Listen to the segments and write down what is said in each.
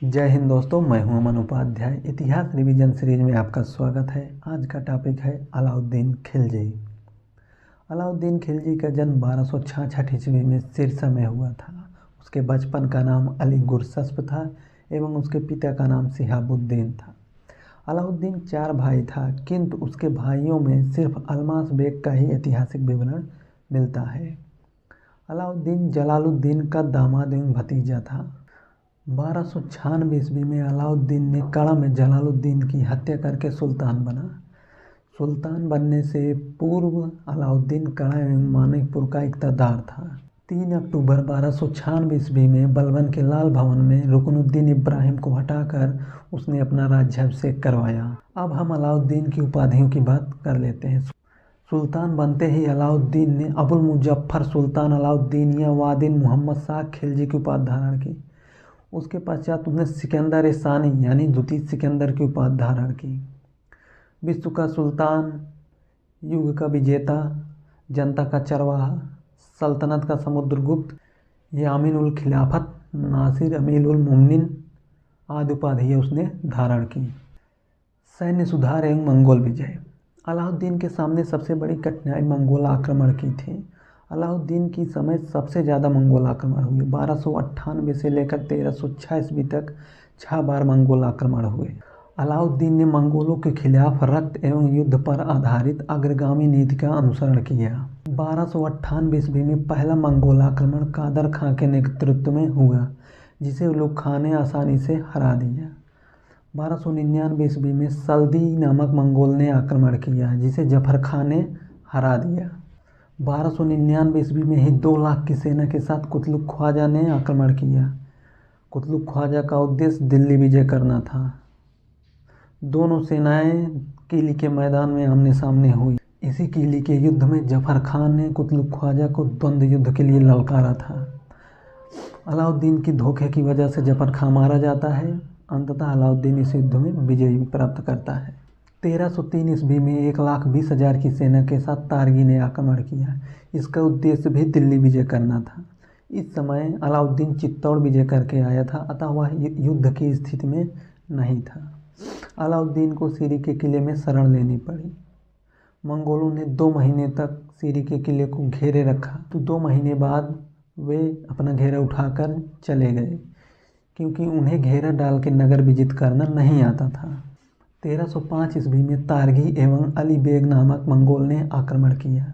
जय हिंद दोस्तों, मैं हूं अमन उपाध्याय। इतिहास रिवीजन सीरीज में आपका स्वागत है। आज का टॉपिक है अलाउद्दीन खिलजी। अलाउद्दीन खिलजी का जन्म 1266 ईस्वी में सिरसा में हुआ था। उसके बचपन का नाम अली गुरसस्प था एवं उसके पिता का नाम शिहाबुद्दीन था। अलाउद्दीन 4 भाई था, किंतु उसके भाइयों में सिर्फ अल्मास बेग का ही ऐतिहासिक विवरण मिलता है। अलाउद्दीन जलालुद्दीन का दामाद एवं भतीजा था। 1296 ईस्वी में अलाउद्दीन ने कड़ा में जलालुद्दीन की हत्या करके सुल्तान बना। सुल्तान बनने से पूर्व अलाउद्दीन कड़ा एवं मानिकपुर का इक़्तिदार था। 3 अक्टूबर 1296 ईस्वी में बलबन के लाल भवन में रुकनुद्दीन इब्राहिम को हटाकर उसने अपना राज्याभिषेक करवाया। अब हम अलाउद्दीन की उपाधियों की बात कर लेते हैं। सुल्तान बनते ही अलाउद्दीन ने अबुल मुजफ्फर सुल्तान अलाउद्दीन या वादिन मोहम्मद शाह खिलजी की उपाधि धारण की। उसके पश्चात उसने सिकंदर सानी यानी द्वितीय सिकंदर की उपाधि धारण की। विश्व का सुल्तान, युग का विजेता, जनता का चरवाहा, सल्तनत का समुद्रगुप्त, यामीन उल खिलाफत, नासिर अमीर उल मोमिनीन आदि उपाधियाँ उसने धारण की। सैन्य सुधार एवं मंगोल विजय। अलाउद्दीन के सामने सबसे बड़ी कठिनाई मंगोल आक्रमण की थी। अलाउद्दीन की समय सबसे ज़्यादा मंगोल आक्रमण हुए। 1298 से लेकर 1306 ईस्वी तक 6 बार मंगोल आक्रमण हुए। अलाउद्दीन ने मंगोलों के खिलाफ रक्त एवं युद्ध पर आधारित अग्रगामी नीति का अनुसरण किया। 1298 ईस्वी में पहला मंगोल आक्रमण कादर खां के नेतृत्व में हुआ, जिसे उलुग खां ने आसानी से हरा दिया। 1299 ईस्वी में सल्दी नामक मंगोल ने आक्रमण किया, जिसे जफर खां ने हरा दिया। 1299 ईस्वी में ही 2 लाख की सेना के साथ कुतलुक ख्वाजा ने आक्रमण किया। कुतलुक ख्वाजा का उद्देश्य दिल्ली विजय करना था। दोनों सेनाएं किली के मैदान में आमने सामने हुई। इसी किली के युद्ध में जफर खान ने कुतलुक ख्वाजा को द्वंद्व युद्ध के लिए ललकारा था। अलाउद्दीन की धोखे की वजह से जफर खान मारा जाता है। अंततः अलाउद्दीन इस युद्ध में विजय प्राप्त करता है। 1303 ईस्वी में 1,20,000 की सेना के साथ तारगी ने आक्रमण किया। इसका उद्देश्य भी दिल्ली विजय करना था। इस समय अलाउद्दीन चित्तौड़ विजय करके आया था, अतः वह युद्ध की स्थिति में नहीं था। अलाउद्दीन को सीरी के किले में शरण लेनी पड़ी। मंगोलों ने 2 महीने तक सीरी के किले को घेरे रखा, तो 2 महीने बाद वे अपना घेरा उठाकर चले गए, क्योंकि उन्हें घेरा डाल के नगर विजित करना नहीं आता था। 1305 ईस्वी में तारगी एवं अली बेग नामक मंगोल ने आक्रमण किया।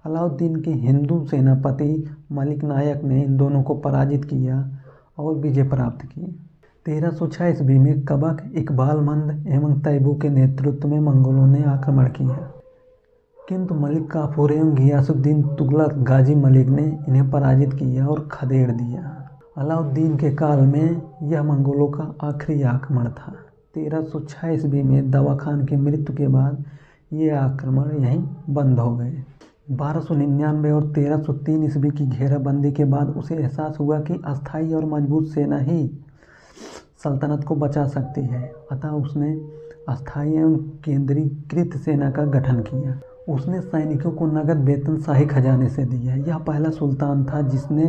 अलाउद्दीन के हिंदू सेनापति मलिक नायक ने इन दोनों को पराजित किया और विजय प्राप्त की। 1306 ईस्वी में कबक, इकबालमंद एवं तैबू के नेतृत्व में मंगोलों ने आक्रमण किया, किंतु मलिक काफूर एवं गियासुद्दीन तुगलक गाजी मलिक ने इन्हें पराजित किया और खदेड़ दिया। अलाउद्दीन के काल में यह मंगोलों का आखिरी आक्रमण था। 1306 ईस्वी में दवा खान की मृत्यु के बाद ये आक्रमण यहीं बंद हो गए। 1299 और 1303 ईस्वी की घेराबंदी के बाद उसे एहसास हुआ कि अस्थायी और मजबूत सेना ही सल्तनत को बचा सकती है, अतः उसने अस्थायी एवं केंद्रीकृत सेना का गठन किया। उसने सैनिकों को नगद वेतन शाही खजाने से दिया। यह पहला सुल्तान था जिसने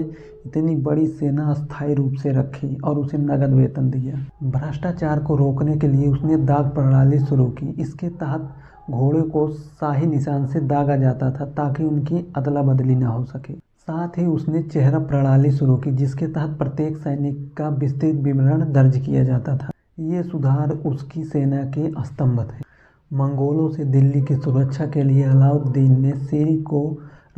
इतनी बड़ी सेना अस्थायी रूप से रखी और उसे नगद वेतन दिया। भ्रष्टाचार को रोकने के लिए उसने दाग प्रणाली शुरू की। इसके तहत घोड़े को शाही निशान से दागा जाता था ताकि उनकी अदला बदली न हो सके। साथ ही उसने चेहरा प्रणाली शुरू की, जिसके तहत प्रत्येक सैनिक का विस्तृत विवरण दर्ज किया जाता था। ये सुधार उसकी सेना के स्तंभ थे। मंगोलों से दिल्ली की सुरक्षा के लिए अलाउद्दीन ने सीरी को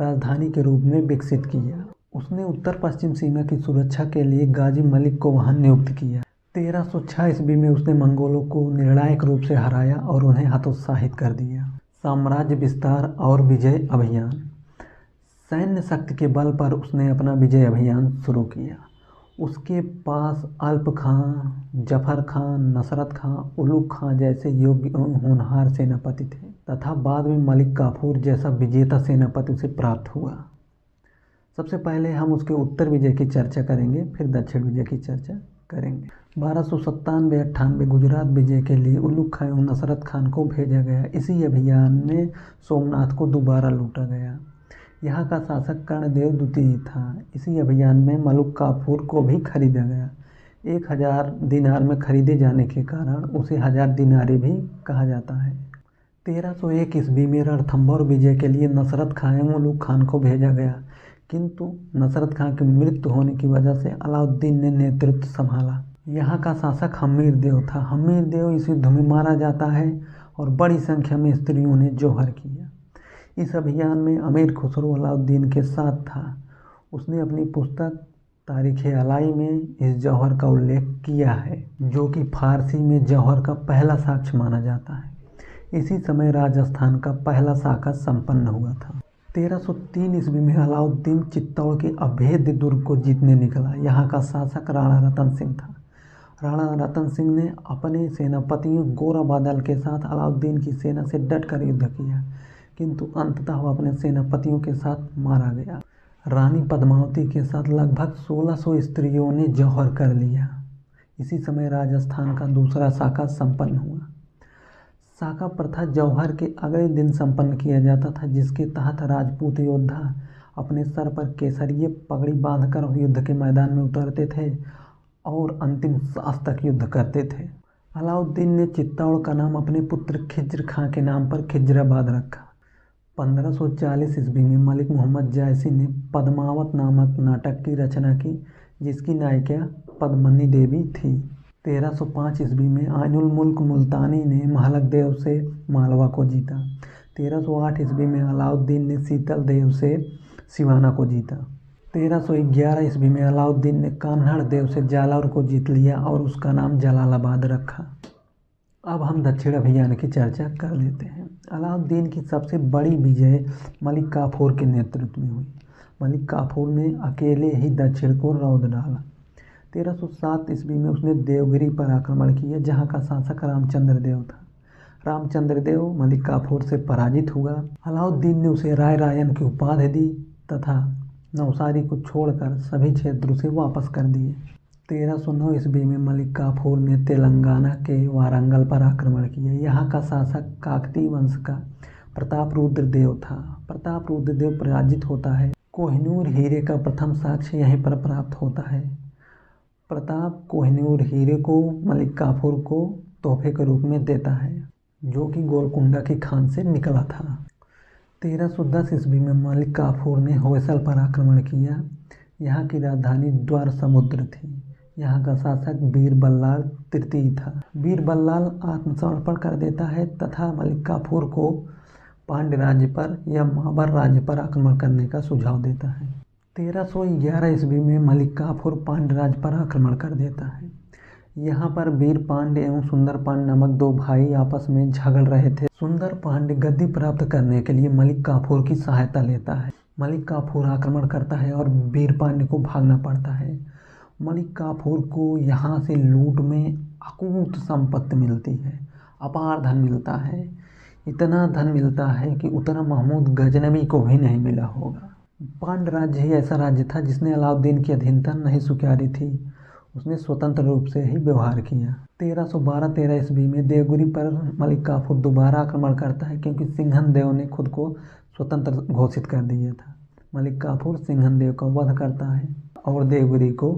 राजधानी के रूप में विकसित किया। उसने उत्तर पश्चिम सीमा की सुरक्षा के लिए गाजी मलिक को वहां नियुक्त किया। 1306 ईस्वी में उसने मंगोलों को निर्णायक रूप से हराया और उन्हें हतोत्साहित कर दिया। साम्राज्य विस्तार और विजय अभियान। सैन्य शक्ति के बल पर उसने अपना विजय अभियान शुरू किया। उसके पास अल्प खां, जफर खां, नसरत खां, उलुग खां जैसे योग्य होनहार सेनापति थे तथा बाद में मलिक काफूर जैसा विजेता सेनापति उसे प्राप्त हुआ। सबसे पहले हम उसके उत्तर विजय की चर्चा करेंगे, फिर दक्षिण विजय की चर्चा करेंगे। 1297-98 गुजरात विजय के लिए उलुग खां एवं नसरत खान को भेजा गया। इसी अभियान में सोमनाथ को दोबारा लूटा गया। यहाँ का शासक कर्णदेव द्वितीय था। इसी अभियान में मलिक काफूर को भी खरीदा गया। 1000 दिनार में खरीदे जाने के कारण उसे 1000 दिनारी भी कहा जाता है। 1301 ईस्वी में रणथंभौर विजय के लिए नसरत खां उमलुग खान को भेजा गया, किंतु नसरत खां की मृत्यु होने की वजह से अलाउद्दीन ने नेतृत्व संभाला। यहाँ का शासक हम्मीर देव था। हम्मीर देव इस युद्ध में मारा जाता है और बड़ी संख्या में स्त्रियों ने जौहर किया। इस अभियान में अमीर खुसरो अलाउद्दीन के साथ था। उसने अपनी पुस्तक तारीख़-ए-अलाई में इस जौहर का उल्लेख किया है, जो कि फारसी में जौहर का पहला साक्ष्य माना जाता है। इसी समय राजस्थान का पहला साका संपन्न हुआ था। 1303 ईस्वी में अलाउद्दीन चित्तौड़ के अभेद्य दुर्ग को जीतने निकला। यहाँ का शासक राणा रतन सिंह था। राणा रतन सिंह ने अपने सेनापतियों गोरा बादल के साथ अलाउद्दीन की सेना से डटकर युद्ध किया, किंतु अंततः वह अपने सेनापतियों के साथ मारा गया। रानी पद्मावती के साथ लगभग 1600 स्त्रियों ने जौहर कर लिया। इसी समय राजस्थान का दूसरा साका संपन्न हुआ। साका प्रथा जौहर के अगले दिन संपन्न किया जाता था, जिसके तहत राजपूत योद्धा अपने सर पर केसरिये पगड़ी बांधकर युद्ध के मैदान में उतरते थे और अंतिम सांस तक युद्ध करते थे। अलाउद्दीन ने चित्तौड़ का नाम अपने पुत्र खिज्र खां के नाम पर खिज्राबाद रखा। 1540 ईस्वी में मलिक मोहम्मद जायसी ने पद्मावत नामक नाटक की रचना की, जिसकी नायिका पद्मिनी देवी थी। 1305 ईस्वी में आइनुल मुल्क मुल्तानी ने महलक देव से मालवा को जीता। 1308 ईस्वी में अलाउद्दीन ने शीतल देव से सिवाना को जीता। 1311 ईस्वी में अलाउद्दीन ने कान्हड़ देव से जालौर को जीत लिया और उसका नाम जलालाबाद रखा। अब हम दक्षिण अभियान की चर्चा कर लेते हैं। अलाउद्दीन की सबसे बड़ी विजय मलिक काफूर के नेतृत्व में हुई। मलिक काफूर ने अकेले ही दक्षिण को रौंद डाला। 1307 ईस्वी में उसने देवगिरी पर आक्रमण किया, जहाँ का शासक रामचंद्र देव था। रामचंद्र देव मलिक काफूर से पराजित हुआ। अलाउद्दीन ने उसे राय रायन की उपाधि दी तथा नवसारी को छोड़कर सभी क्षेत्रों से वापस कर दिए। 1309 ईस्वी में मलिक काफूर ने तेलंगाना के वारंगल पर आक्रमण किया। यहाँ का शासक काकतीय वंश का प्रतापरुद्र देव था। प्रतापरुद्र देव पराजित होता है। कोहिनूर हीरे का प्रथम साक्ष्य यहीं पर प्राप्त होता है। प्रताप कोहिनूर हीरे को मलिक काफूर को तोहफे के रूप में देता है, जो कि गोलकुंडा की खान से निकला था। 1310 ईस्वी में मलिक काफूर ने होयसल पर आक्रमण किया। यहाँ की राजधानी द्वार समुद्र थी। यहाँ का शासक बीर बल्लाल तृतीय था। बीर बल्लाल आत्मसमर्पण कर देता है तथा मलिक काफूर को पांड्य राज्य पर या माबर राज्य पर आक्रमण करने का सुझाव देता है। 1311 ईस्वी में मलिक काफूर पांड्य राज्य पर आक्रमण कर देता है। यहाँ पर वीर पांड्य एवं सुंदर पांड्य नामक दो भाई आपस में झगड़ रहे थे। सुंदर पांड्य गद्दी प्राप्त करने के लिए मलिक काफूर की सहायता लेता है। मलिक काफूर आक्रमण करता है और वीर पांड्य को भागना पड़ता है। मलिक काफूर को यहाँ से लूट में अकूत संपत्ति मिलती है, अपार धन मिलता है। इतना धन मिलता है कि उतना महमूद गजनवी को भी नहीं मिला होगा। पांड्य राज्य ही ऐसा राज्य था जिसने अलाउद्दीन की अधीनता नहीं स्वीकारी थी। उसने स्वतंत्र रूप से ही व्यवहार किया। 1312-13 ईस्वी में देवगिरी पर मलिक काफूर दोबारा आक्रमण करता है, क्योंकि सिंघन देव ने खुद को स्वतंत्र घोषित कर दिया था। मलिक काफूर सिंघन देव का वध करता है और देवगिरी को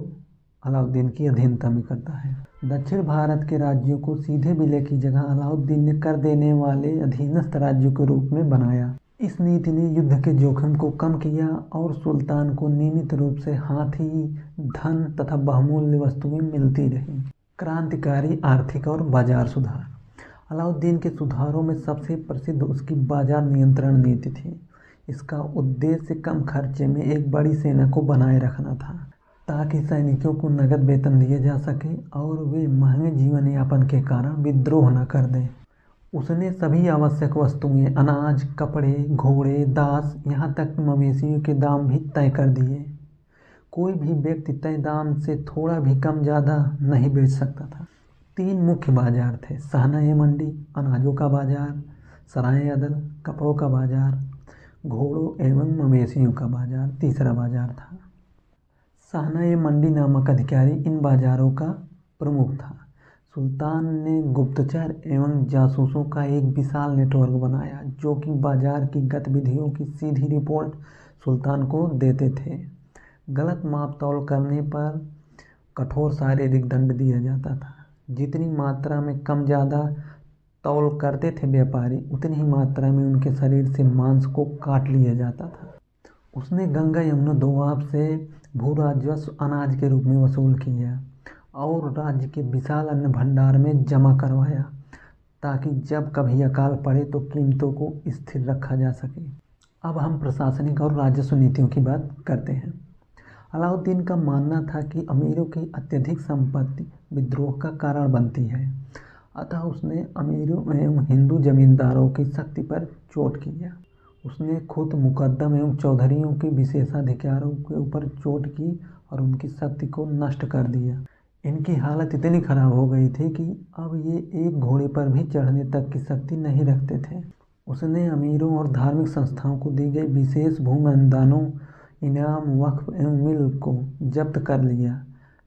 अलाउद्दीन की अधीनता में करता है। दक्षिण भारत के राज्यों को सीधे विलय की जगह अलाउद्दीन ने कर देने वाले अधीनस्थ राज्यों के रूप में बनाया। इस नीति ने युद्ध के जोखिम को कम किया और सुल्तान को नियमित रूप से हाथी, धन तथा बहुमूल्य वस्तुएं मिलती रहीं। क्रांतिकारी आर्थिक और बाजार सुधार। अलाउद्दीन के सुधारों में सबसे प्रसिद्ध उसकी बाजार नियंत्रण नीति थी। इसका उद्देश्य कम खर्चे में एक बड़ी सेना को बनाए रखना था, ताकि सैनिकों को नगद वेतन दिए जा सके और वे महंगे जीवन यापन के कारण विद्रोह न कर दें। उसने सभी आवश्यक वस्तुएं, अनाज, कपड़े, घोड़े, दास, यहाँ तक मवेशियों के दाम भी तय कर दिए। कोई भी व्यक्ति तय दाम से थोड़ा भी कम ज़्यादा नहीं बेच सकता था। 3 मुख्य बाजार थे: सहना मंडी, अनाजों का बाजार; सराय अदल, कपड़ों का बाजार; घोड़ों एवं मवेशियों का बाजार तीसरा बाजार था। सहना मंडी नामक अधिकारी इन बाजारों का प्रमुख था। सुल्तान ने गुप्तचर एवं जासूसों का एक विशाल नेटवर्क बनाया, जो कि बाजार की गतिविधियों की सीधी रिपोर्ट सुल्तान को देते थे। गलत माप तौल करने पर कठोर शारीरिक दंड दिया जाता था। जितनी मात्रा में कम ज़्यादा तौल करते थे व्यापारी, उतनी ही मात्रा में उनके शरीर से मांस को काट लिया जाता था। उसने गंगा यमुना दोआब से भू राजस्व अनाज के रूप में वसूल किया और राज्य के विशाल अन्न भंडार में जमा करवाया, ताकि जब कभी अकाल पड़े तो कीमतों को स्थिर रखा जा सके। अब हम प्रशासनिक और राजस्व नीतियों की बात करते हैं। अलाउद्दीन का मानना था कि अमीरों की अत्यधिक संपत्ति विद्रोह का कारण बनती है, अतः उसने अमीरों एवं हिंदू जमींदारों की शक्ति पर चोट किया। उसने खुद मुकद्दम एवं चौधरियों के विशेषाधिकारों के ऊपर चोट की और उनकी शक्ति को नष्ट कर दिया। इनकी हालत इतनी खराब हो गई थी कि अब ये एक घोड़े पर भी चढ़ने तक की शक्ति नहीं रखते थे। उसने अमीरों और धार्मिक संस्थाओं को दी गई विशेष भूमि अनुदानों, इनाम, वक्फ एवं मिल को जब्त कर लिया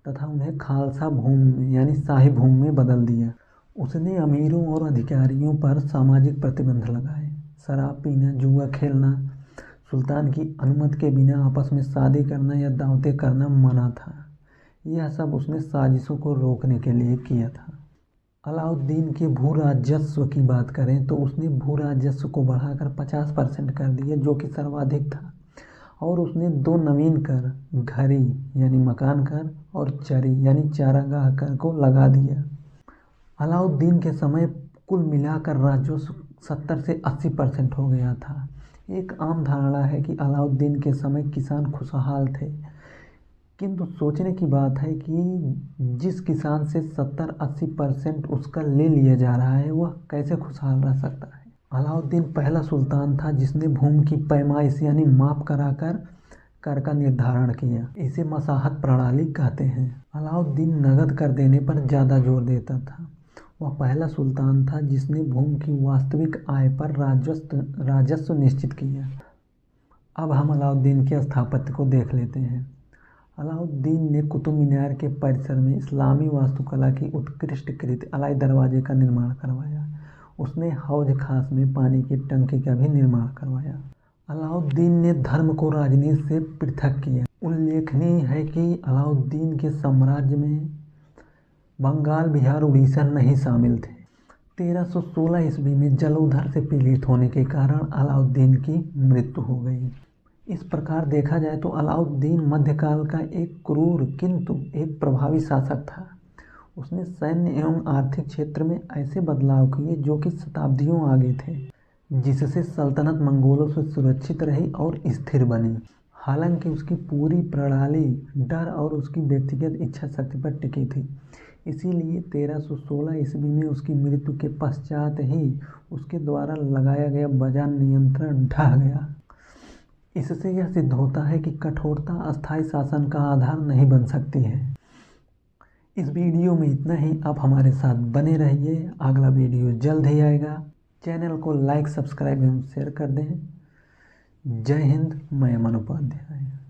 तथा उन्हें खालसा भूमि में यानी शाही भूमि में बदल दिया। उसने अमीरों और अधिकारियों पर सामाजिक प्रतिबंध लगाए। शराब पीना, जुआ खेलना, सुल्तान की अनुमति के बिना आपस में शादी करना या दावतें करना मना था। यह सब उसने साजिशों को रोकने के लिए किया था। अलाउद्दीन के भू राजस्व की बात करें तो उसने भू राजस्व को बढ़ाकर 50% कर दिया, जो कि सर्वाधिक था, और उसने 2 नवीन कर, घरी यानी मकान कर और चरी यानी चारागाह कर को लगा दिया। अलाउद्दीन के समय कुल मिलाकर राजस्व 70 से 80% हो गया था। एक आम धारणा है कि अलाउद्दीन के समय किसान खुशहाल थे, किंतु सोचने की बात है कि जिस किसान से 70-80% उसका ले लिया जा रहा है वह कैसे खुशहाल रह सकता है। अलाउद्दीन पहला सुल्तान था जिसने भूमि की पैमाइश यानी माप कराकर कर का निर्धारण किया। इसे मसाहत प्रणाली कहते हैं। अलाउद्दीन नगद कर देने पर ज़्यादा जोर देता था। वह पहला सुल्तान था जिसने भूमि की वास्तविक आय पर राजस्व निश्चित किया। अब हम अलाउद्दीन के स्थापत्य को देख लेते हैं। अलाउद्दीन ने कुतुब मीनार के परिसर में इस्लामी वास्तुकला की उत्कृष्ट कृति अलाई दरवाजे का निर्माण करवाया। उसने हौज खास में पानी की टंकी का भी निर्माण करवाया। अलाउद्दीन ने धर्म को राजनीति से पृथक किया। उल्लेखनीय है कि अलाउद्दीन के साम्राज्य में बंगाल, बिहार, उड़ीसा नहीं शामिल थे। 1316 ईस्वी में जलोधर से पीड़ित होने के कारण अलाउद्दीन की मृत्यु हो गई। इस प्रकार देखा जाए तो अलाउद्दीन मध्यकाल का एक क्रूर किंतु एक प्रभावी शासक था। उसने सैन्य एवं आर्थिक क्षेत्र में ऐसे बदलाव किए जो कि शताब्दियों आगे थे, जिससे सल्तनत मंगोलों से सुरक्षित रही और स्थिर बनी। हालांकि उसकी पूरी प्रणाली डर और उसकी व्यक्तिगत इच्छा शक्ति पर टिकी थी। इसीलिए 1316 ईस्वी में उसकी मृत्यु के पश्चात ही उसके द्वारा लगाया गया बाजार नियंत्रण ढह गया। इससे यह सिद्ध होता है कि कठोरता अस्थायी शासन का आधार नहीं बन सकती है। इस वीडियो में इतना ही। आप हमारे साथ बने रहिए, अगला वीडियो जल्द ही आएगा। चैनल को लाइक, सब्सक्राइब एवं शेयर कर दें। जय हिंद। मैं अमन उपाध्याय।